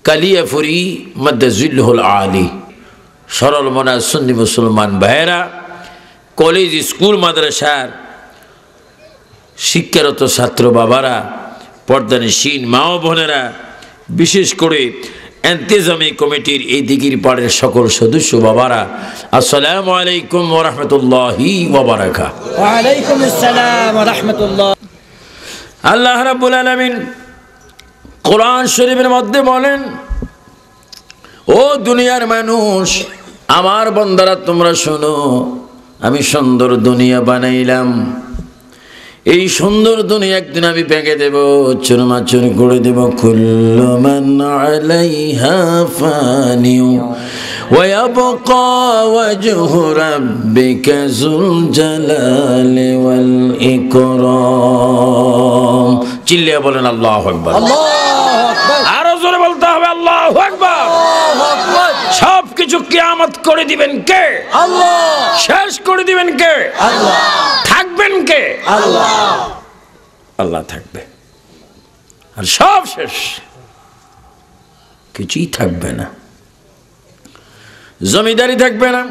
কালিয়াফুরি মাদ্দাজিল্লুল আলী। সরল মনা সুন্নি মুসলমান ভাইয়েরা, কলেজ স্কুল মাদ্রাসার শিক্ষারত ছাত্র বাবারা, পর্দানিসীন মা ও বোনেরা, বিশেষ করে ইন্তেজামি কমিটির এই দিঘির পাড়ের সকল সদস্য বাবারা, আসসালামু আলাইকুম ওয়া রাহমাতুল্লাহি ওয়া বারাকাতুহু। ওয়া আলাইকুম আসসালাম ওয়া রাহমাতুল্লাহ। আল্লাহ রাব্বুল আলামিন কোরআন শরীফের মধ্যে বলেন, ও দুনিয়ার মানুষ, আমার বান্দারা তোমরা শোনো, আমি সুন্দর দুনিয়া বানাইলাম। এই সুন্দর দুনিয়া একদিন আমি ভেঙে দেব, চুরমাচুর করে দেব। কুল্লু মান আলাইহা ফানিউ ওয়া ইয়াবকা ওয়াজহু রাব্বিকা যুল জালালি ওয়াল ইকরাম। চিল্লিয়ে বলেন আল্লাহু আকবার। আল্লাহু আকবার। আরো জোরে বলতে হবে আল্লাহু আকবার। আল্লাহু আকবার। সব কিছু কিয়ামত করে দিবেন কে? আল্লাহ। শেষ করে দিবেন কে? আল্লাহ। থাকবেন কে? আল্লাহ। আল্লাহ থাকবে, আর সব শেষ, কিছুই থাকবে না। জমিদারি থাকবে না,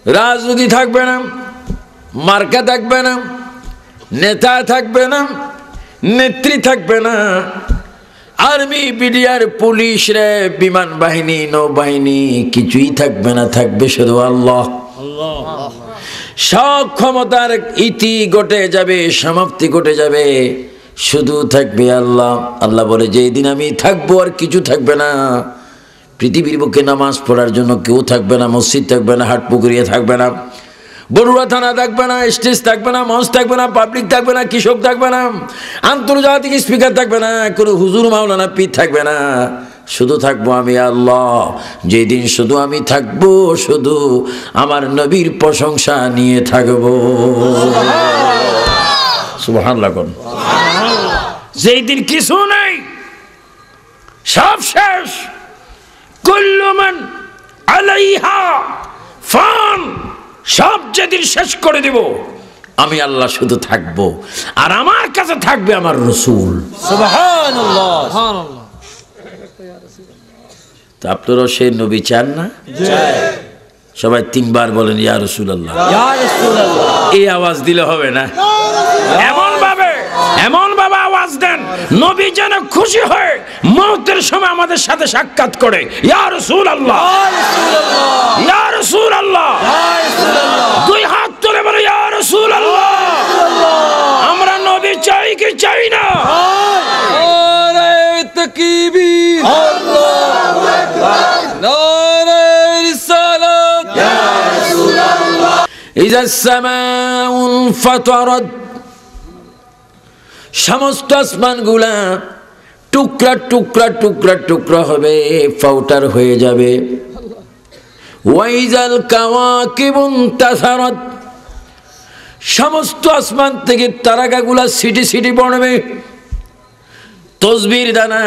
রাজনীতি থাকবে না, মার্কা থাকবে না, নেতা থাকবে না, নেত্রী থাকবে না, আর্মি, বিডিআর, পুলিশ রে, বিমান বাহিনী, নৌবাহিনী, কিছুই থাকবে না। থাকবে শুধু আল্লাহ। সব ক্ষমতার ইতি ঘটে যাবে, সমাপ্তি ঘটে যাবে, শুধু থাকবে আল্লাহ। আল্লাহ বলে, যেই দিন আমি থাকবো আর কিছু থাকবে না। পৃথিবীর বুকে নামাজ পড়ার জন্য কেউ থাকবে না, মসজিদ থাকবে না, হাট পুকুরিয়া থাকবে না, বড়ুয়া থানা থাকবে না, স্টেজ থাকবে না, মঞ্চ থাকবে না, পাবলিক থাকবে না, কৃষক থাকবে না, আন্তর্জাতিক স্পিকার থাকবে না, কোনো হুজুর মাওলানা পীর থাকবে না। শুধু থাকবো আমি আল্লাহ। যেদিন শুধু আমি থাকবো, শুধু আমার নবীর প্রশংসা নিয়ে থাকবো। সুবহানাল্লাহ। যেই দিন কিছু নেই, সব শেষ। কুল্লু মান আলাইহা ফান। সব যেদিন শেষ করে দেব, আমি আল্লাহ শুধু থাকবো, আর আমার কাছে থাকবে আমার রাসূল। সুবহানাল্লাহ। সুবহানাল্লাহ। তো আপনারা সেই নবী চান না? সবাই তিনবার বলেন ইয়া রাসূলুল্লাহ। ইয়া রাসূলুল্লাহ। এই আওয়াজ দিলে হবে না, এমন ভাবে আওয়াজ দেন নবী যেন খুশি হয়ে মওতের সময় আমাদের সাথে সাক্ষাৎ করে। ইয়া রাসূলুল্লাহ, ইয়া রাসূলুল্লাহ। দুই হাত তুলে বলে ইয়া রাসূলুল্লাহ। আমরা নবী চাই কি চাই না? নারে তাকবীর। আল্লাহু আকবার। নারে রিসালাত। ইয়া রাসূলুল্লাহ। ইযা সামাউন ফাতারাত। সমস্ত আসমানগুলা টুকরা টুকরা টুকরা টুকরা হবে, ফাউটার হয়ে যাবে। ওয়াইজাল কাওয়াকিবুন তাসারাত। সমস্ত আসমান থেকে তারকাগুলা সিটি সিটি পড়বে। তসবির দানা,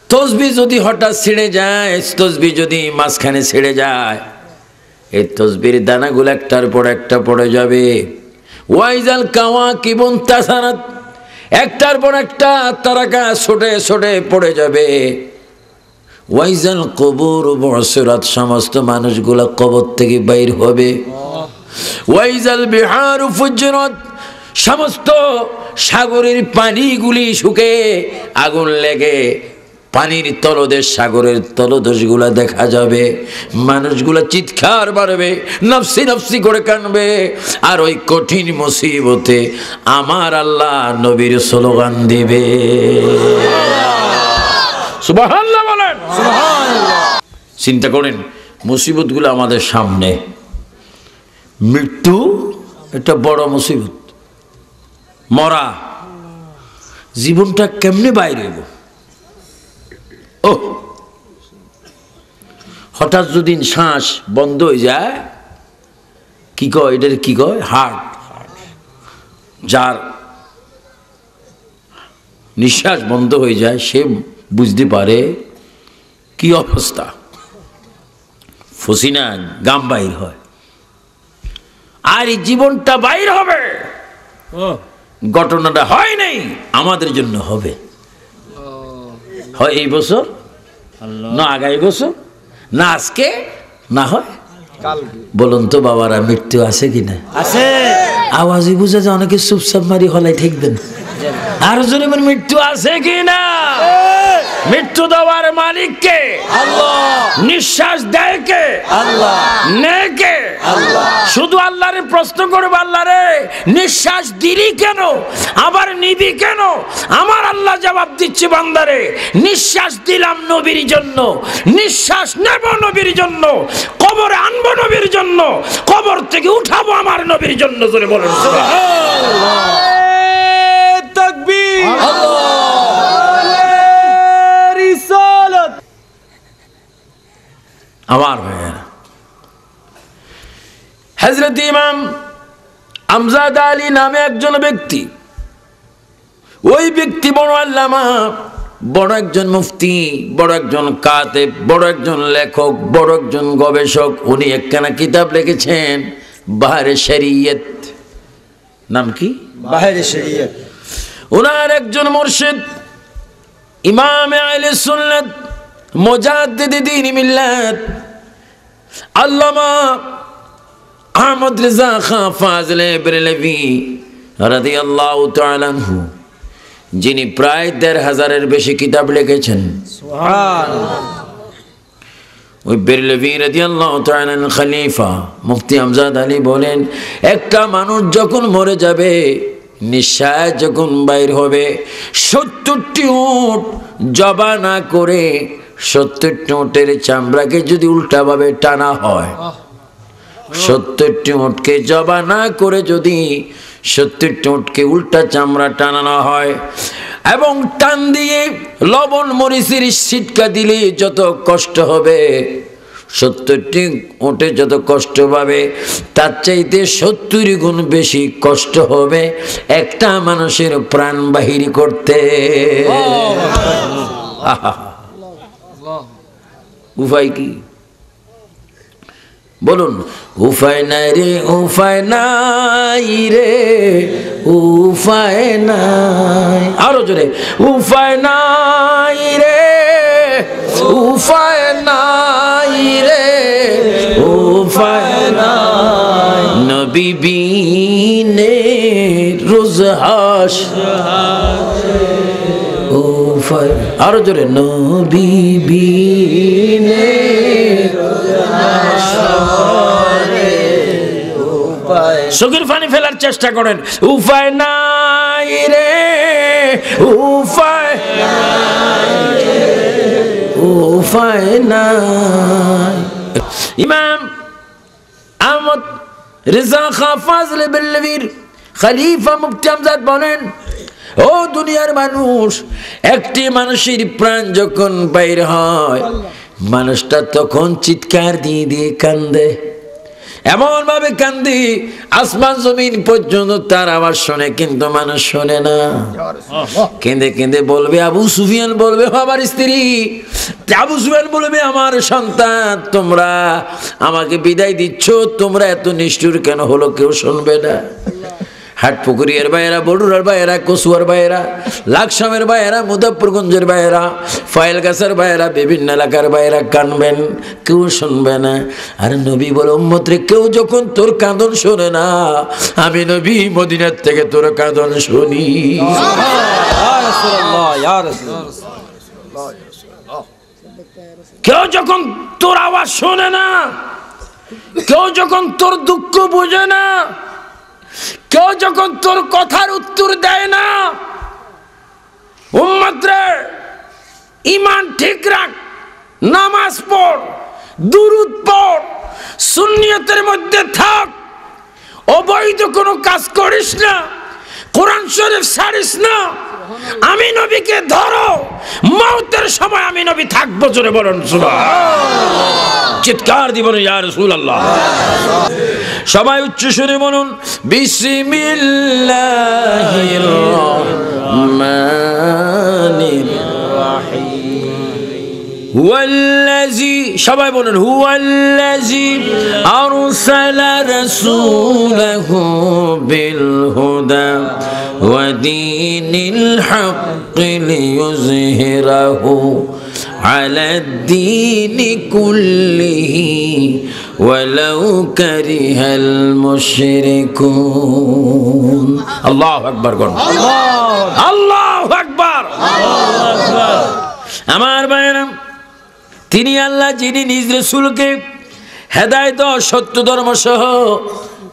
তসবি যদি হঠাৎ ছিঁড়ে যায়, তসবি যদি মাঝখানে ছিঁড়ে যায়, এই তসবির দানাগুলো একটার পর একটা পড়ে যাবে। ওয়াইজাল কাওয়াকিবুন তাসারাত। একটার পর একটা তারকা ছোটে ছোটে পড়ে যাবে। ওয়াইজাল কবুর বুসরাত। সমস্ত মানুষগুলা কবর থেকে বাইর হবে। ওয়াইজাল বিহারু ফুজরাত। সমস্ত সাগরের পানিগুলি শুকে আগুন লেগে পানির তলদেশ, সাগরের তলদেশগুলা দেখা যাবে। মানুষগুলা চিৎকার মারবে, নফসি নফসি করে কানবে। আর ওই কঠিন মুসিবতে আমার আল্লাহ নবীর স্লোগান দিবে। সুবহানাল্লাহ বলেন। সুবহানাল্লাহ। চিন্তা করেন, মুসিবতগুলো আমাদের সামনে। মৃত্যু একটা বড় মুসিবত, মরা। জীবনটা কেমনে বাইরে হইব? ও হঠাৎ যদি শ্বাস বন্ধ হয়ে যায়, কি কয় এটার, কি কয় হার্ট। যার নিঃশ্বাস বন্ধ হয়ে যায় সে বুঝতে পারে কি অবস্থা। ফসিনা গাম বাইর হয়, আর এই জীবনটা বাইর হবে। ঘটনাটা হয় নাই, আমাদের জন্য হবে। হয় এই বছর না আগাই গোছো না আজকে না হয় বলুন তো বাবারা মৃত্যু আছে কিনা? আছে। আওয়াজই বুঝে যে অনেকে চুপচাপ মারি হলাই ঠেকবেন। আর জোরে বলেন মৃত্যু আছে কিনা? মৃত্যু দেওয়ার মালিক কে? আল্লাহ। নিঃশ্বাস দেয় কে? আল্লাহ। নেয় কে? আল্লাহ। শুধু আল্লাহরে প্রশ্ন করবো, আল্লাহ রে নিঃশ্বাস দিলি কেন, আবার নিবি কেন? আমার আল্লাহ জবাব দিচ্ছে, বান্দারে নিঃশ্বাস দিলাম নবীর জন্য, নিঃশ্বাস নেব নবীর জন্য, কবরে আনবো নবীর জন্য, কবর থেকে উঠাবো আমার নবীর জন্য। জোরে বলেন সুবহানাল্লাহ। তাকবীর। আল্লাহু রিসালাত। আমার ভাইয়েরা, হযরত ইমাম আমজাদ আলী নামে একজন ব্যক্তি, ওই ব্যক্তি বড় আল্লামা, বড় একজন মুফতি, বড় একজন কাতেব, বড় একজন লেখক, বড় একজন গবেষক। উনি একখানা কিতাব লিখেছেন বাহরে শরীয়ত। নাম কি? বাহরে শরীয়ত। ওনার একজন মুর্শিদ ইমাম আহলে সুন্নাত মুজাদ্দিদ দ্বীন মিল্লাত আল্লামা আহমদ রেজা খান ফাজলে বেরেলভী রাদিয়াল্লাহু তাআলা আনহু, যিনি প্রায় ১৫০০-এর বেশি কিতাব লিখেছেন। সুবহানাল্লাহ। ওই বেরেলভী রাদিয়াল্লাহু তাআলা আনহু খলিফা মুফতি আমজাদ আলী বলেন, একটা মানুষ যখন মরে যাবে, নিঃশ্বাস যখন বাইর হবে, ৭০টি উট জবা না করে ৭০টি উটের চামড়াকে যদি উল্টাভাবে টানা হয়, ৭০টি উটকে জবা না করে যদি ৭০টি উটকে উল্টা চামড়া টানানো হয়, এবং টান দিয়ে লবণ মরিচের ছিটকা দিলে যত কষ্ট হবে, ৭০টি উটে যত কষ্ট পাবে, তার চাইতে ৭০ গুণ বেশি কষ্ট হবে একটা মানুষের প্রাণ বাহির করতে। উপায় কি বলুন? উপায় নাই রে, উপায় নাই রে, উপায় নাই। আরো জোরে, উপায় নাই রে, উপায় নাই রে, উপায় নাই। নবী বিনে রোজ হাসরে, উপায়। আরো জোরে, নবী বিনে চোখের পানি ফেলার চেষ্টা করেন। উপায় নাই রে, উপায়, উপায় নাই। ইমাম আহমদ রেজা খান ফাজলে বেরেলভীর খলিফা মুফতি আমজাদ বলেন, ও দুনিয়ার মানুষ, একটি মানুষের প্রাণ যখন বাইর হয়, মানুষটা তখন চিৎকার দিয়ে দিয়ে কান্দে, এমন ভাবে কান্দি আসমান জমিন পর্যন্ত তার আওয়াজ শোনে, কিন্তু মানুষ শোনে না। কেঁদে কেঁদে বলবে, আবু সুফিয়ান বলবে আমার স্ত্রী, আবু সুফিয়ান বলবে আমার সন্তান, তোমরা আমাকে বিদায় দিচ্ছ, তোমরা এত নিষ্ঠুর কেন হলো? কেউ শুনবে না। হাটপুকুরিয়ার ভাইয়েরা, বড়ুরার ভাইয়েরা, কচুয়ার ভাইয়েরা, লাকসামের ভাইয়েরা, মুজাফফরগঞ্জের ভাইয়েরা, ফাইলগাছার ভাইয়েরা, বিভিন্ন এলাকার ভাইয়েরা কানবেন, কেউ শুনবে না। আর নবী বলে, উম্মত রে, কেউ যখন তোর কাঁদন শোনে না, আমি নবী মদিনার থেকে তোর কাঁদন শুনি। কেউ যখন তোর আওয়াজ শোনে না, কেউ যখন তোর দুঃখ বোঝে না, কেউ যখন তোর কথার উত্তর দেয় না, উম্মত রে ঈমান ঠিক রাখ, নামাজ পড়, দুরূদ পড়, সুন্নিয়তের মধ্যে থাক, অবৈধ কোনো কাজ করিস না, কোরআন শরীফ ছাড়িস না, আমি নবীকে ধরো, মওতের সময় আমি নবী থাকবো। জোরে বলুন সুবহানাল্লাহ। চিৎকার দিবেন ইয়া রাসূলুল্লাহ। সবাই উচ্চ সুরে বলুন, বিসমিল্লাহির রহমানির রহিম। হুয়াল্লাযী, সবাই বলুন, হুয়াল্লাযী আরসালা রাসূলাহু বিল হুদা ওয়া দীনিল হক الحق ليظهره على الدين كله ولو كره المشركون الله أكبر قل الله أكبر আমার ভাইরা তিনি আল্লাহ যিনি নিজ রাসূলকে হেদায়েত ও সত্য ধর্ম সহ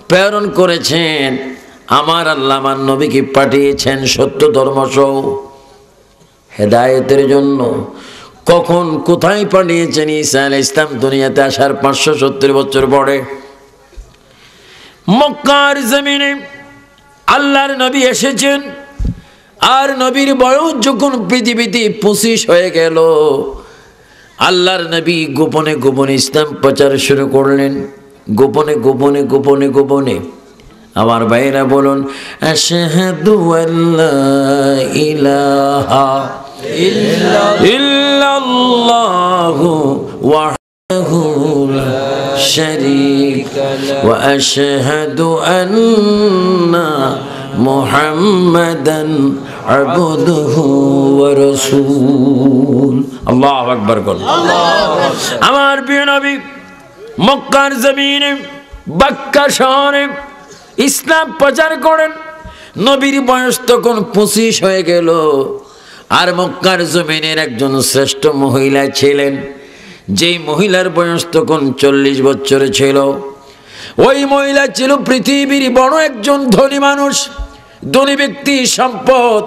প্রেরণ করেছেন আমার আল্লাহ আমার নবীকে পাঠিয়েছেন সত্য ধর্ম সহ হেদায়েতের জন্য কখন কোথায় পাঠিয়েছেন ঈসা আলাইহিস সালাম দুনিয়াতে আসার 570 বছর পরে মক্কার জমিনে আল্লাহর নবী এসেছেন আর নবীর বয়স যখন পৃথিবীতে 25 হয়ে গেল আল্লাহর নবী গোপনে গোপনে ইসলাম প্রচার শুরু করলেন গোপনে গোপনে গোপনে গোপনে আমার ভাইরা বলুন আশহাদু আল্লা ইলাহা ইল্লাল্লাহু ওয়াহদাহু লা শারীকা লাহু ওয়া আশহাদু আন্না মুহাম্মাদান আবদুহু ওয়া রাসূল আল্লাহু আকবার বল আমার প্রিয় নবী মক্কার জমিনে মক্কা শহরে ইসলাম প্রচার করেন নবীর বয়স তখন 25 হয়ে গেল আর মক্কার জমিনের একজন শ্রেষ্ঠ মহিলা ছিলেন যেই মহিলার বয়স তখন 40 বছর ছিল ওই মহিলা ছিল পৃথিবীর বড় একজন ধনী মানুষ ধনী ব্যক্তি সম্পদ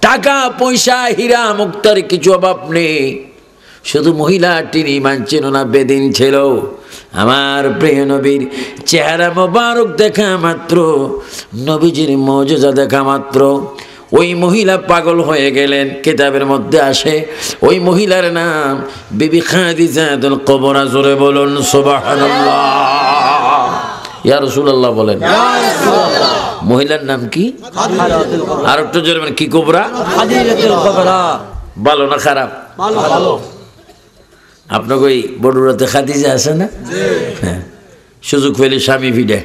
টাকা পয়সা হীরা মুক্তার কিছু অভাব নেই শুধু মহিলাটির ঈমান ছিল না বেদিন ছিল আমার প্রিয় নবীর চেহারা মোবারক দেখা মাত্র নবীজির মুজিজা দেখা মাত্র ওই মহিলা পাগল হয়ে গেলেন কিতাবের মধ্যে আসে ওই মহিলার নাম বিবি খাদিজাতুল কুবরা জোরে বলুন সুবহানাল্লাহ ইয়া রাসূলুল্লাহ বলেন ইয়া রাসূলুল্লাহ মহিলার নাম কি আর একটু জোরে বলেন কি কুবরা খাদিজাতুল কুবরা ভালো না খারাপ ভালো আপনাকে ওই বড়ুরাতে খাদিজা আছে না হ্যাঁ সুযোগ পেলে স্বামী ভিড়ে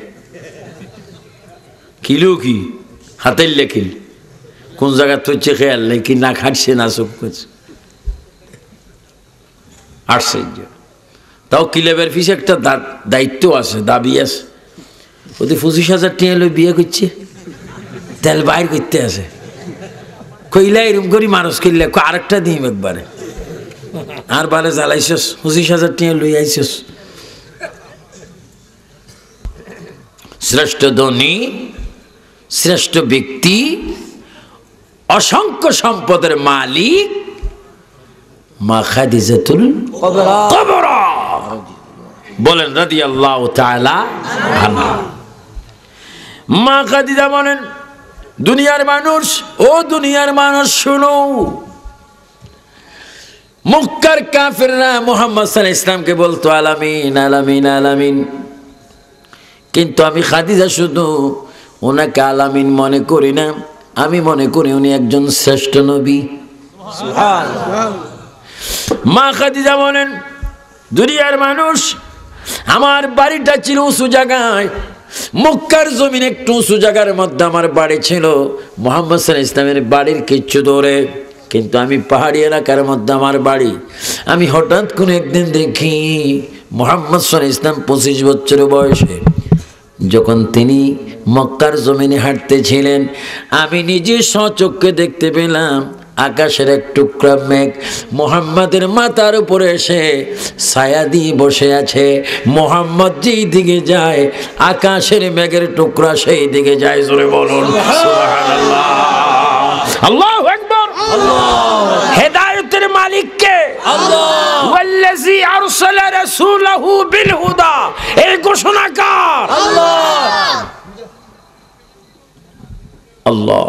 কিলো কি হাতের লেখিল কোন জায়গা তুলছে খেয়াল নেই কি না খাটছে না সব করছে আশ্চর্য তাও কিলেবের পিছে একটা দায়িত্ব আছে দাবি আছে ওদের 25,000 টাকা লই বিয়ে করছে তেল বাইর করতে আছে কইলা এরম করি মানুষ কিনলে আরেকটা দিম একবারে আর বালে জ্বালাইছস 25,000 টাকা লই আইছস শ্রেষ্ঠ ধনী শ্রেষ্ঠ ব্যক্তি অসংখ্য সম্পদের মালিক মা খাদিজাতুল কুবরা বলেন রাদিয়াল্লাহু তাআলা আনহা মা খাদিজা বলেন দুনিয়ার মানুষ শুনো মক্কার কাফেররা মুহাম্মদ সাল্লাল্লাহু আলাইহি ওয়াসাল্লামকে বলতো আলামিন আলামিন আলামিন কিন্তু আমি খাদিজা শুধু ওনাকে আলামিন মনে করি না আমি মনে করি উনি একজন শ্রেষ্ঠ নবী সুবহানাল্লাহ মা খাদিজা বলেন দুনিয়ার মানুষ আমার বাড়িটা ছিল উঁচু জায়গায় মক্কার জমিন একটু উঁচু জায়গার মধ্যে আমার বাড়ি ছিল মুহাম্মদ সাল্লাল্লাহু আলাইহি ওয়াসাল্লামের বাড়ির কিচ্ছু দূরে কিন্তু আমি পাহাড়ি এলাকার মধ্যে আমার বাড়ি আমি হঠাৎ করে একদিন দেখি মুহাম্মদ সাল্লাল্লাহু আলাইহি ওয়াসাল্লাম 25 বছর বয়সে যখন তিনি মক্কার জমিনে হাঁটতেছিলেন আমি নিজে স্বচক্ষে দেখতে পেলাম আকাশের এক টুকরা মেঘ মুহাম্মাদের মাথার উপরে এসে ছায়া দিয়ে বসে আছে মুহাম্মদ যেই দিকে যায় আকাশের মেঘের টুকরা সেই দিকে যায় জোরে বলুন সুবহানাল্লাহ আল্লাহু আকবার হেদায়েতের মালিক কে আল্লাহ ওয়াল্লাযী আরসালা রাসূলাহু বিল হুদা এই ঘোষণাকার আল্লাহ আল্লাহ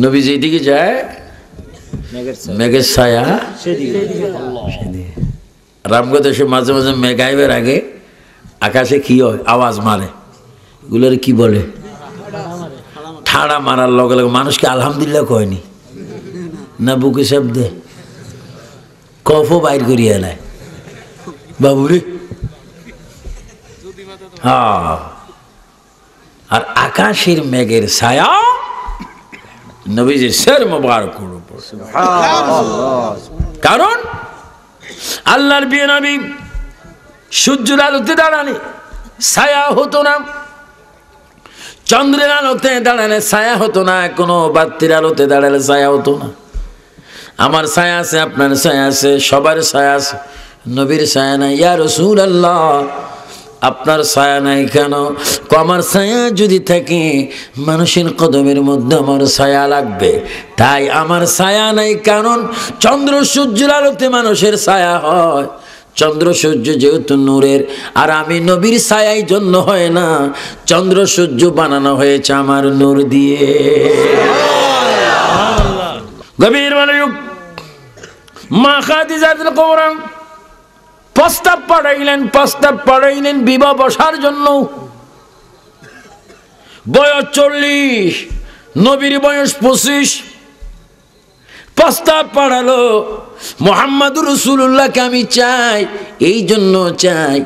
নবী যেদিকে যায় মেঘের ছায়া রামগঞ্জ এসে মাঝে মাঝে মেঘ আইবার আগে আকাশে কি হয় আওয়াজ মারে এগুলোর কি বলে ঠাড়া মারার লগে লগে মানুষকে আলহামদুলিল্লাহ কয়নি না বুকে শব্দে কফও বাইর করিয়া এলায় বাবুরে হ্যাঁ আর আকাশের মেঘের ছায়া নবীজির সির মুবারকের উপর। কারণ আল্লাহর প্রিয় নবী সূর্যের আলোতে দাঁড়ালে ছায়া হতো না, চন্দ্রের আলোতে দাঁড়ালে ছায়া হতো না, কোনো বাতির আলোতে দাঁড়ালে ছায়া হতো না। আমার ছায়া আছে, আপনার ছায়া আছে, সবার ছায়া আছে, নবীর ছায়া নাই। ইয়া রাসূলুল্লাহ, আপনার ছায়া নাই কেন? আমার ছায়া যদি থাকে মানুষের কদমের মধ্যে আমার ছায়া লাগবে, তাই আমার ছায়া নাই। কারণ চন্দ্র সূর্যের আলোতে মানুষের ছায়া হয়, চন্দ্র সূর্য যেহেতু নূরের, আর আমি নবীর ছায়াই জন্য হয় না, চন্দ্র সূর্য বানানো হয়েছে আমার নূর দিয়ে। গভীর মনোযোগ। মা খাদিজাতুল কুবরা প্রস্তাব পাঠাইলেন বিবাহ বসার জন্য। বয়স 40, নবীর বয়স 25। প্রস্তাব পাঠালো, মুহাম্মদুর রাসূলুল্লাহকে আমি চাই, এই জন্য চাই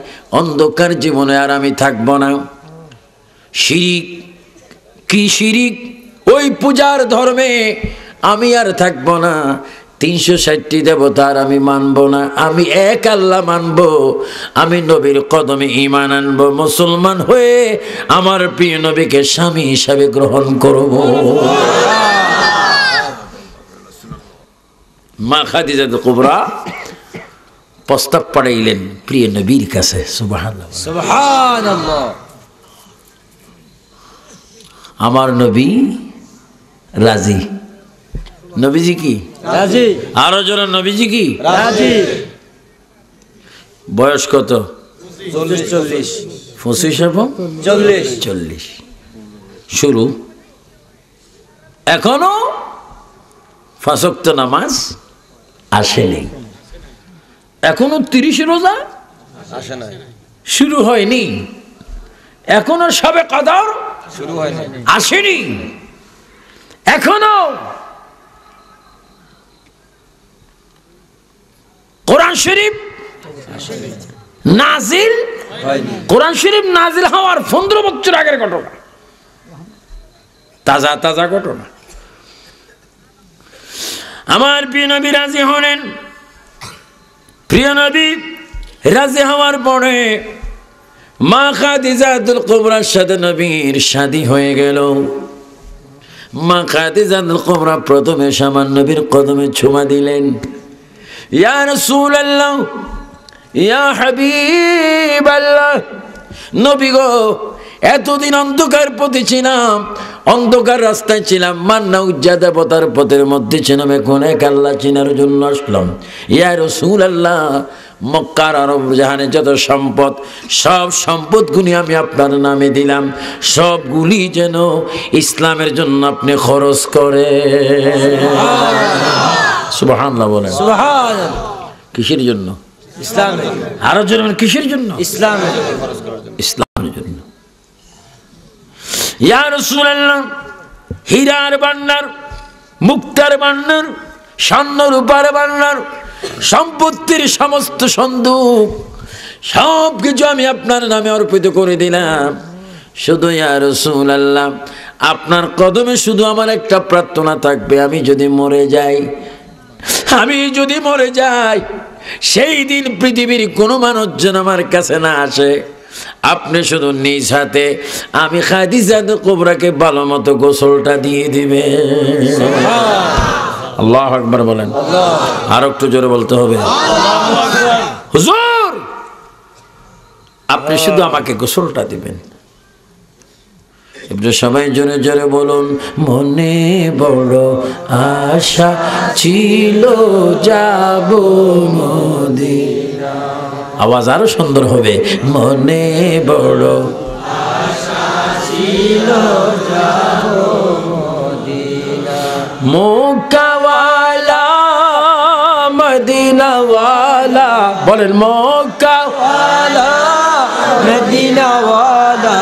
অন্ধকার জীবনে আর আমি থাকব না। শিরিক, কি শিরিক? ওই পূজার ধর্মে আমি আর থাকব না। 360টি দেবতার আমি মানব না, আমি এক আল্লাহ মানব। আমি নবীর কদমে ঈমান আনব, মুসলমান হয়ে আমার প্রিয় নবীকে স্বামী হিসাবে গ্রহণ করব। মা খাদিজাতুল কুবরা প্রস্তাব পাঠাইলেন প্রিয় নবীর কাছে। সুবহানাল্লাহ, সুবহানাল্লাহ। আমার নবী রাজি। নবীজি কি রাজি? আরো জোরে নবীজি কি রাজি। বয়স কত? 40 25 এবং 40। শুরু। এখনো 5 ওয়াক্ত নামাজ আসেনি, এখনো 30 রোজা আসে না, শুরু হয়নি, এখনো সবে কদর শুরু হয় না, আসেনি, এখনো কোরআন শরীফ নাজিল হয়নি। কোরআন শরীফ নাজিল হওয়ার 15 বছর আগের ঘটনা, তাজা ঘটনা। আমার প্রিয় নবী রাজি হলেন। প্রিয় নবী রাজি হওয়ার পরে মা খাদিজাতুল কুবরার সাথে নবীর শাদী হয়ে গেল। মা খাদিজাতুল কুবরা প্রথমে সামান নবীর কদমে চুমা দিলেন। ইয়া রাসূলুল্লাহ, ইয়া হাবিবাল্লাহ, নবী গো, এতদিন অন্ধকার পথে ছিলাম, অন্ধকার রাস্তায় ছিলাম, মান্না উজ্জা দেবতার পথের মধ্যে ছিলাম, এখন এক আল্লাহ চিনার জন্য আসলাম। ইয়া রাসূলুল্লাহ, মক্কার আরব জাহানে যত সম্পদ, সব সম্পদগুলি আমি আপনার নামে দিলাম, সবগুলি যেন ইসলামের জন্য আপনি খরচ করে। সুবহানাল্লাহ বলেন। সুবহানাল্লাহ। কিসের জন্য? ইসলামের। আরো জন্য কিসের জন্য? ইসলামের। ইসলামের জন্য। ইয়া রাসূলুল্লাহ, হীরার ভান্ডার, মুক্তার ভান্ডার, স্বর্ণ রূপার ভান্ডার, সম্পত্তির সমস্ত সন্দুক সব কিছু আমি আপনার নামে অর্পিত করে দিলাম। শুধু ইয়া রাসূলুল্লাহ, আপনার কদমে শুধু আমার একটা প্রার্থনা থাকবে, আমি যদি মরে যাই, সেই দিন পৃথিবীর কোনো মানুষ যেন আমার কাছে না আসে, আপনি শুধু নিজ হাতে আমি খাদিজাতুল কুবরাকে ভালো মতো গোসলটা দিয়ে দিবেন। আল্লাহু আকবার বলেন। আর একটু জোরে বলতে হবে। হুজুর, আপনি শুধু আমাকে গোসলটা দিবেন। এবারে সবাই জোরে জোরে বলুন, মনে বড় আশা ছিল যাব মদিনা। আওয়াজ আরো সুন্দর হবে। মনে বড় আশা ছিল যাব মদিনা, মক্কাওয়ালা মদিনাওয়ালা, বলেন মক্কাওয়ালা মদিনাওয়ালা,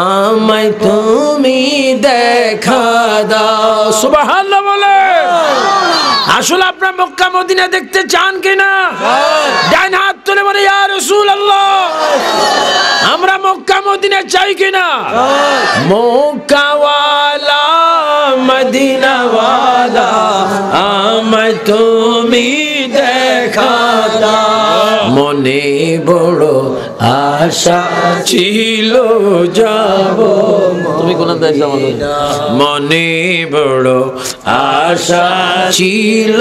আমায় তুমি দেখা দাও। সুবহানাল্লাহ বলে। আসলে আপনার মক্কা মদিনা দেখতে চান কিনা? ডান হাত তুলে বলে ইয়া রাসূলুল্লাহ, আমরা মক্কা মদিনা চাই কিনা? মক্কাওয়ালা মদিনাওয়ালা আমায় তুমি দেখা দাও মনে বড় আশা ছিল যাব তুমি কোন দেশে আমাদের মনে বড় আশা ছিল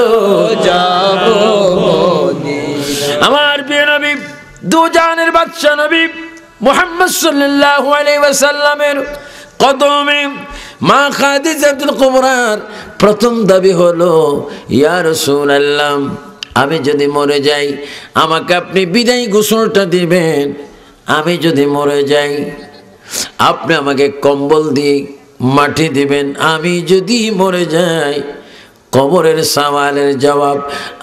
যাব আমার প্রিয় নবী দু জাহানের বাদশা নবী মুহাম্মদ সাল্লাল্লাহু আলাইহি ওয়াসাল্লামের কদমে মা খাদিজাতুল কুবরার প্রথম দাবি হলো ইয়া রাসূলুল্লাহ আমি যদি মরে যাই আমাকে আপনি বিদায় গোসলটা দিবেন আমি যদি মরে যাই আপনি আমাকে কম্বল দিয়ে মাটি দিবেন আমি যদি মরে যাই কবরের সওয়ালের জবাব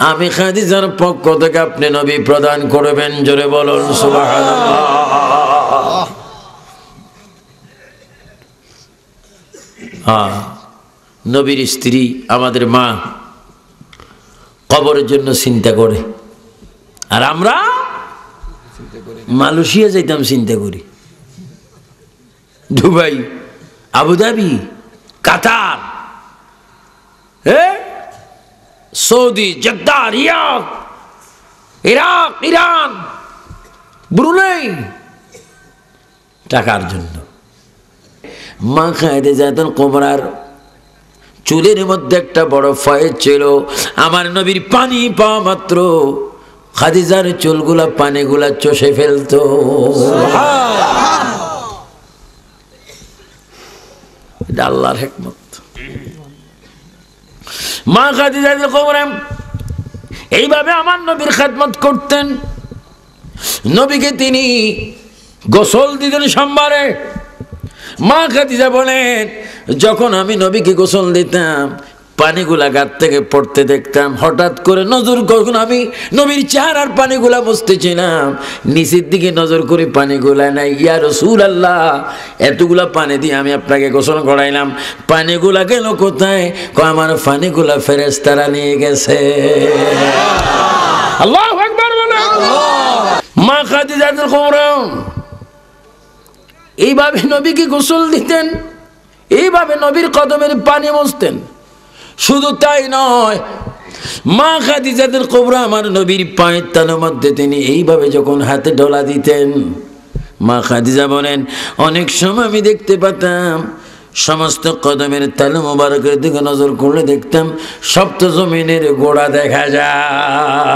আমি খাদিজার পক্ষ থেকে আপনি নবী প্রদান করবেন জোরে বলুন সুবহানাল্লাহ নবীর স্ত্রী আমাদের মা কবরের জন্য চিন্তা করে আর আমরা মালয়েশিয়া যাইতাম চিন্তা করি দুবাই আবুধাবি কাতার Saudi Jeddah Riyad Iraq Iran Brunei টাকার জন্য মা খাদিজাতুল কুবরার চুলের মধ্যে একটা বড় ফয়েজ ছিল আমার নবীর পানি পাওয়া মাত্র খাদিজার চুলগুলা পানিগুলা চষে ফেলতো এটা আল্লাহর হিকমত মা খাদিজাতুল কুবরা এইভাবে আমার নবীর খেদমত করতেন নবীকে তিনি গোসল দিতেন সোমবারে মা খাদিজা বলেন যখন আমি নবীকে গোসল দিতাম পানিগুলা গাত থেকে পড়তে দেখতাম হঠাৎ করে নজর কখন আমি নবীর চেহারার পানিগুলা বুঝতেছিলাম নিচের দিকে নজর করে পানিগুলা নাই ইয়া রাসূলুল্লাহ এতগুলা পানি দিয়ে আমি আপনাকে গোসল করাইলাম পানিগুলা গেল কোথায় আমার পানিগুলা ফেরেশতারা নিয়ে গেছে আল্লাহু আকবার বলেন মা খাদিজাতুল কুবরা এইভাবে নবীকে গোসল দিতেন এইভাবে নবীর কদমের পানি মুছতেন শুধু তাই নয় মা খাদিজাতুল কুবরা আমার নবীর পায়ের তালুর মধ্যে তিনি এইভাবে যখন হাতে ডলা দিতেন মা খাদিজা বলেন অনেক সময় আমি দেখতে পেতাম সমস্ত কদমের তালু মোবারকের দিকে নজর করলে দেখতাম সপ্ত জমিনের গোড়া দেখা যায়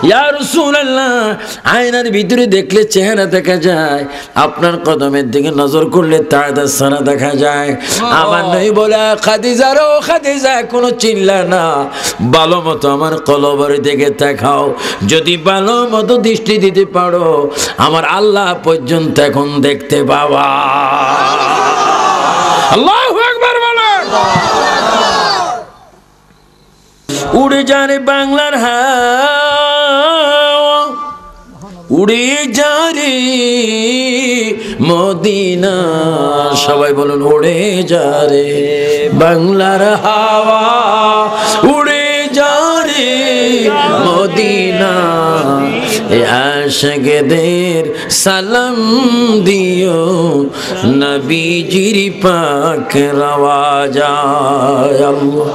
ইয়া রাসূলুল্লাহ আয়নার ভিতরে দেখলে চেহারা দেখা যায় আপনার কদমের দিকে নজর করলে তাজা সারা দেখা যায় আমার নবী বলে খাদিজা রে ও খাদিজা কোনো চিল্লা না ভালো মতো আমার কলবের দিকে তাকাও যদি ভালো মতো দৃষ্টি দিতে পারো আমার আল্লাহ পর্যন্ত এখন দেখতে পাবা আল্লাহু আকবার বলেন উড়ে যারে বাংলার হাওয়া উড়ে যারে মদিনা সবাই বলুন উড়ে যারে বাংলার হাওয়া উড়ে যারে মদিনা আশিকদের সালাম দিও নবীজির পাক রওজা আল্লাহ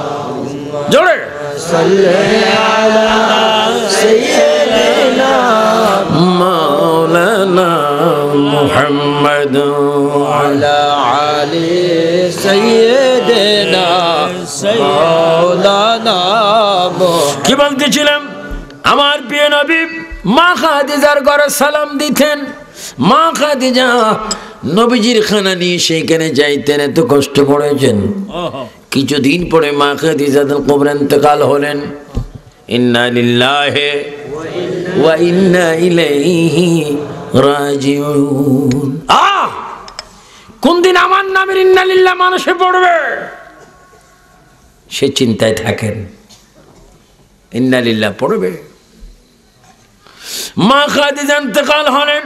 জোরে সাল্লাল্লাহু আলা সাইয়্যিদিনা মাওলানা মুহাম্মদ আলা আলি সাইয়্যিদিনা মাওলানা কি বলতেছিলাম আমার প্রিয় নবী মা খাদিজার ঘরে সালাম দিতেন মা খাদিজা নবীজির খানা নিয়ে সেখানে যাইতেন এত কষ্ট করেছেন কিছুদিন পরে মা খাদিজাতুল কুবরা ইন্তেকাল হলেন ইন্না লিল্লাহি ওয়া ইন্না ইলাইহি রাজিউন কোন দিন আমার নামের ইন্না লিল্লাহ মানুষে পড়বে সে চিন্তায় থাকেন ইন্না লিল্লাহ পড়বে মা খাদিজা ইন্তেকাল হলেন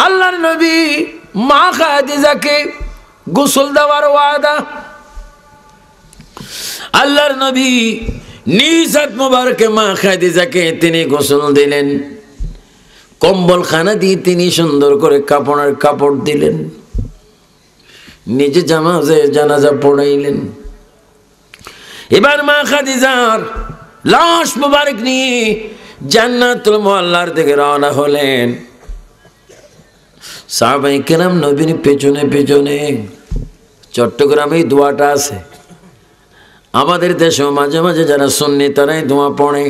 আল্লাহর নবী মা খাদিজাকে গোসল দেওয়ার ওয়াদা আল্লাহর নবী নিজ হাত মোবারকে মা খাদিজাকে তিনি গোসল দিলেন কম্বল খানা দিয়ে তিনি সুন্দর করে কাপড় দিলেন নিজে জানাজা পড়াইলেন। এবার মা খাদিজার লাশ মুবারক নিয়ে জান্নাতুল মুআল্লার দিকে রওনা হলেন। সাহাবায়ে কেরাম নবীর পেছনে পেছনে। চট্টগ্রামে দোয়াটা আছে, আমাদের দেশেও মাঝে মাঝে যারা সুন্নি তারাই দোয়া পড়ে।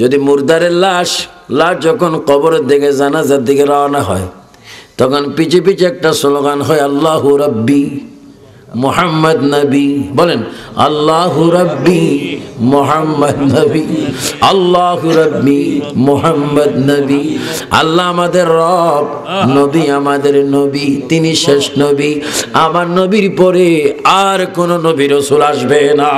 যদি মুর্দারের লাশ যখন কবরের দিকে জানাজার দিকে রওনা হয়, তখন পিছে পিছে একটা স্লোগান হয়, আল্লাহু রাব্বি মুহাম্মদ নবী। বলেন, আল্লাহু রাব্বি মুহাম্মদ নবী, আল্লাহু রাব্বি মুহাম্মদ নবী। আল্লাহ আমাদের রব, নবী আমাদের নবী, তিনি শেষ নবী। আমার নবীর পরে আর কোন নবী রাসূল আসবে না।